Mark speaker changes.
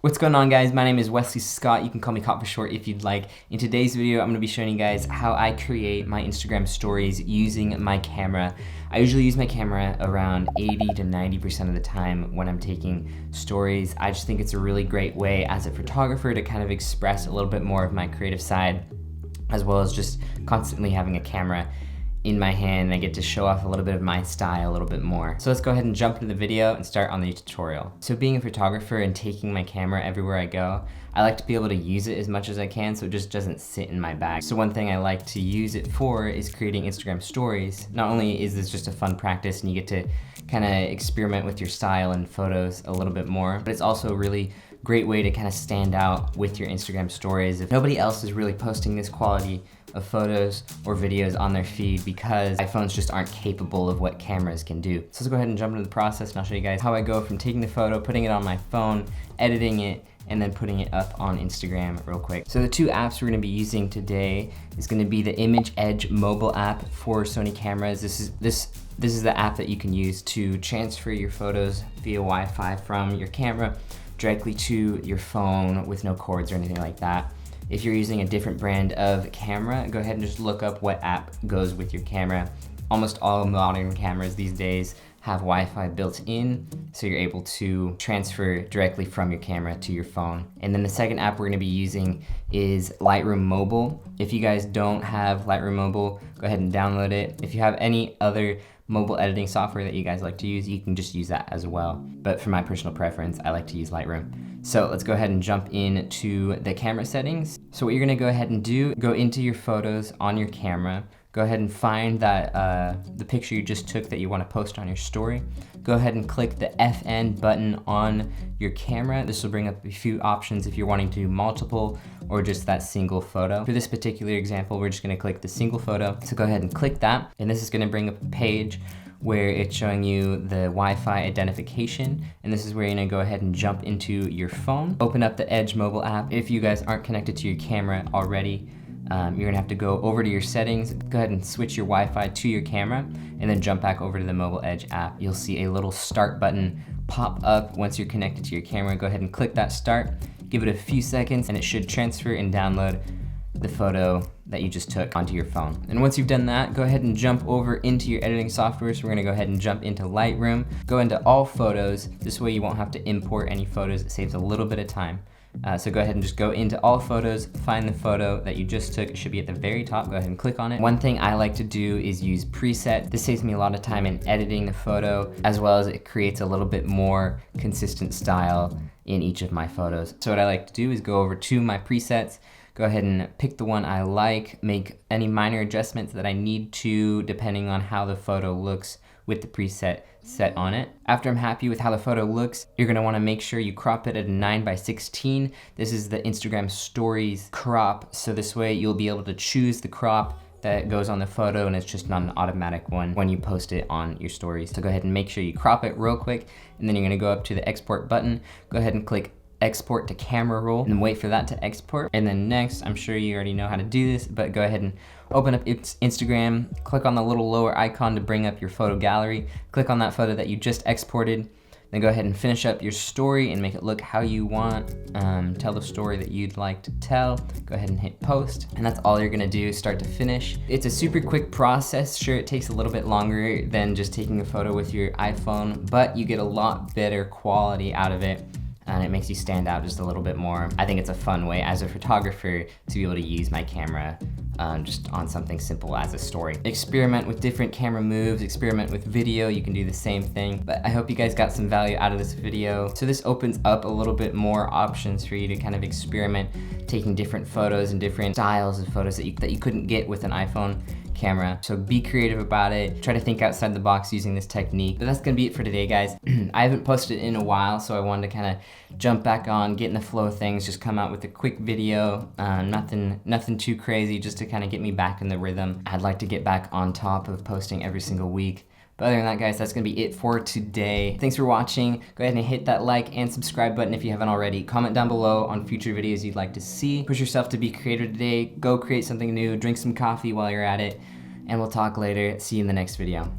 Speaker 1: What's going on, guys? My name is Wesley Scott. You can call me Cott for short if you'd like. In today's video, I'm going to be showing you guys how I create my Instagram stories using my camera. I usually use my camera around 80 to 90% of the time when I'm taking stories. I just think it's a really great way as a photographer to kind of express a little bit more of my creative side, as well as just constantly having a camera in my hand, and I get to show off a little bit of my style a little bit more. So let's go ahead and jump into the video and start on the tutorial. So being a photographer and taking my camera everywhere I go, I like to be able to use it as much as I can so it just doesn't sit in my bag. So one thing I like to use it for is creating Instagram stories. Not only is this just a fun practice and you get to kind of experiment with your style and photos a little bit more, but it's also a really great way to kind of stand out with your Instagram stories. If nobody else is really posting this quality of photos or videos on their feed, because iPhones just aren't capable of what cameras can do. So let's go ahead and jump into the process, and I'll show you guys how I go from taking the photo, putting it on my phone, editing it, and then putting it up on Instagram real quick. So the two apps we're gonna be using today is gonna be the Image Edge mobile app for Sony cameras. This is the app that you can use to transfer your photos via Wi-Fi from your camera directly to your phone with no cords or anything like that. If you're using a different brand of camera, go ahead and just look up what app goes with your camera. Almost all modern cameras these days have Wi-Fi built in, so you're able to transfer directly from your camera to your phone. And then the second app we're gonna be using is Lightroom Mobile. If you guys don't have Lightroom Mobile, go ahead and download it. If you have any other mobile editing software that you guys like to use, you can just use that as well. But for my personal preference, I like to use Lightroom. So let's go ahead and jump into the camera settings. So what you're gonna go ahead and do, go into your photos on your camera, go ahead and find that the picture you just took that you wanna post on your story. Go ahead and click the FN button on your camera. This will bring up a few options if you're wanting to do multiple or just that single photo. For this particular example, we're just gonna click the single photo. So go ahead and click that, and this is gonna bring up a page where it's showing you the Wi-Fi identification, and this is where you're gonna go ahead and jump into your phone. Open up the Edge mobile app. If you guys aren't connected to your camera already, you're gonna have to go over to your settings, go ahead and switch your Wi-Fi to your camera, and then jump back over to the Mobile Edge app. You'll see a little start button pop up once you're connected to your camera. Go ahead and click that start, give it a few seconds, and it should transfer and download the photo that you just took onto your phone. And once you've done that, go ahead and jump over into your editing software. So we're gonna go ahead and jump into Lightroom, go into all photos. This way you won't have to import any photos. It saves a little bit of time. So go ahead and just go into all photos, find the photo that you just took. It should be at the very top. Go ahead and click on it. One thing I like to do is use presets. This saves me a lot of time in editing the photo, as well as it creates a little bit more consistent style in each of my photos. So what I like to do is go over to my presets, go ahead and pick the one I like, make any minor adjustments that I need to depending on how the photo looks with the preset set on it. After I'm happy with how the photo looks, you're gonna wanna make sure you crop it at a 9:16. This is the Instagram Stories crop, so this way you'll be able to choose the crop that goes on the photo, and it's just not an automatic one when you post it on your stories. So go ahead and make sure you crop it real quick, and then you're gonna go up to the export button, go ahead and click export to camera roll and wait for that to export. And then next, I'm sure you already know how to do this, but go ahead and open up Instagram, click on the little lower icon to bring up your photo gallery, click on that photo that you just exported, then go ahead and finish up your story and make it look how you want. Tell the story that you'd like to tell. Go ahead and hit post, and that's all you're gonna do start to finish. It's a super quick process. Sure, it takes a little bit longer than just taking a photo with your iPhone, but you get a lot better quality out of it, and it makes you stand out just a little bit more. I think it's a fun way as a photographer to be able to use my camera just on something simple as a story. Experiment with different camera moves, experiment with video, you can do the same thing. But I hope you guys got some value out of this video. So this opens up a little bit more options for you to kind of experiment taking different photos and different styles of photos that you couldn't get with an iPhone camera. So be creative about it. Try to think outside the box using this technique. But that's gonna be it for today, guys. I haven't posted in a while, so I wanted to kind of jump back on, get in the flow of things, just come out with a quick video. Nothing too crazy, just to kind of get me back in the rhythm. I'd like to get back on top of posting every single week. But other than that, guys, that's gonna be it for today. Thanks for watching. Go ahead and hit that like and subscribe button if you haven't already. Comment down below on future videos you'd like to see. Push yourself to be creative today. Go create something new. Drink some coffee while you're at it. And we'll talk later. See you in the next video.